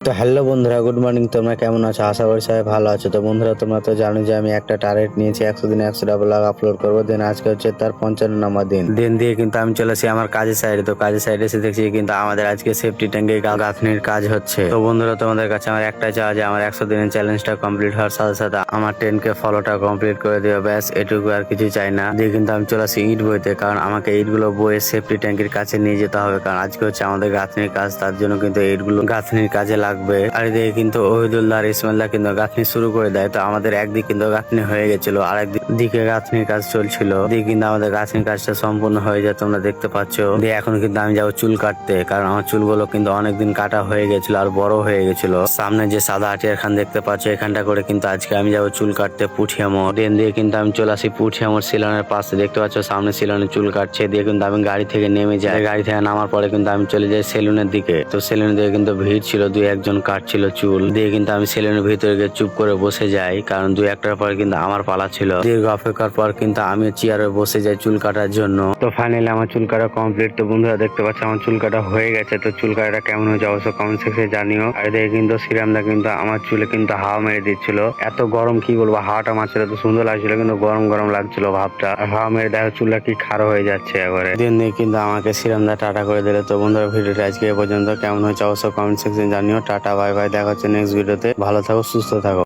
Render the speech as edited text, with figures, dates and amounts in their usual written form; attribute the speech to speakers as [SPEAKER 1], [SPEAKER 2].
[SPEAKER 1] তো হ্যালো বন্ধুরা, good morning. তোমরা কেমন আছো? আশা করি সবাই ভালো আছো। তো বন্ধুরা, তোমরা তো জানো যে আমি একটা টার্গেট নিয়েছি, 100 দিনে 100টা ব্লগ আপলোড করবো। দেন আজকে হচ্ছে তার 55 নম্বর দিন। দিন দিয়ে কিন্তু আমি চলে আসি আমার কাজের সাইডে। তো কাজের সাইডে এসে দেখছি কিন্তু আমাদের আজকে সেফটি ট্যাঙ্কে গাঁথনির কাজ হচ্ছে। তো বন্ধুরা, তোমাদের কাছে আমার একটাই চাওয়া যে আমার 100 দিনের চ্যালেঞ্জটা কমপ্লিট হওয়ার সাথে সাথে আমার 10K ফলোটা কমপ্লিট করে দিও। ব্যাস এটুকু, আর কিছু চাই না। দিয়ে কিন্তু আমি চলে আসি ইট বইতে, কারণ আমাকে ইটগুলো বয়ে সেফটি ট্যাঙ্কের কাছে নিয়ে যেতে হবে, কারণ আজকে হচ্ছে আমাদের গাঁথনির কাজ। তার জন্য কিন্তু ইটগুলো গাঁথনির কাজে লাগবে। আর এদিকে কিন্তু ওহিদুল্লাহ আর ইসমাইল্লাহ কিন্তু গাঁথনি শুরু করে দেয়। তো আমাদের একদিক কিন্তু গাঁথনি হয়ে গেছিল, আর একদিকে গাঁথনির কাজ চলছিল। দিয়ে কিন্তু আমাদের গাঁথনির কাজটা সম্পূর্ণ হয়ে যায়, তোমরা দেখতে পাচ্ছ। দিয়ে এখন কিন্তু আমি যাবো চুল কাটতে, কারণ আমার চুলগুলো কিন্তু অনেকদিন কাটা হয়ে গেছিল আর বড় হয়ে গেছিল। সামনে যে সাদা আটিয়ার খান দেখতে পাচ্ছ, এখানটা করে কিন্তু আজকে আমি যাবো চুল কাটতে পুঠিয়ামোড়। ট্রেন দিয়ে কিন্তু আমি চলে আসি পুঠিয়ামোড় সিলনের পাশে। দেখতে পাচ্ছ সামনে সিলনে চুল কাটছে। দিয়ে কিন্তু আমি গাড়ি থেকে নেমে যাই। গাড়ি থেকে নামার পরে কিন্তু আমি চলে যাই সেলুনের দিকে। তো সেলুনের দিকে কিন্তু ভিড় ছিল, দুই একজন কাটছিল চুল। দিয়ে কিন্তু আমি সেলুনের ভিতরে গিয়ে চুপ করে বসে যাই, কারণ দুই একটার পর কিন্তু আমার পালা ছিল। দীর্ঘ অপেক্ষার পর কিন্তু আমি চেয়ারে বসে যাই চুল কাটার জন্য। তো ফাইনালি আমার চুল কাটা কমপ্লিট। তো বন্ধুরা দেখতে পাচ্ছ আমার চুল কাটা হয়ে গেছে। তো চুল কাটাটা কেমন হয়েছে অবশ্যই কমেন্ট সেকশনে জানিও। আর দেখে কিন্তু শ্রীরামদা কিন্তু আমার চুলে কিন্তু হাওয়া মেরে দিচ্ছিল। এত গরম, কি বলবো, হাওয়াটা মারছিল তো সুন্দর লাগছিল, কিন্তু গরম গরম লাগছিল ভাবটা। আর হাওয়া মেরে দেখো চুলটা কি খাড়ো হয়ে যাচ্ছে একবারে। দিন দিয়ে কিন্তু আমাকে শ্রীরামদা টাটা করে দিলে। তো বন্ধুরা, ভিডিওটা আজকে এ পর্যন্ত। কেমন হয়েছে অবশ্যই কমেন্ট সেকশনে জানিও। টাটা, বাই বাই, দেখা হচ্ছে নেক্সট ভিডিওতে। ভালো থাকো, সুস্থ থাকো।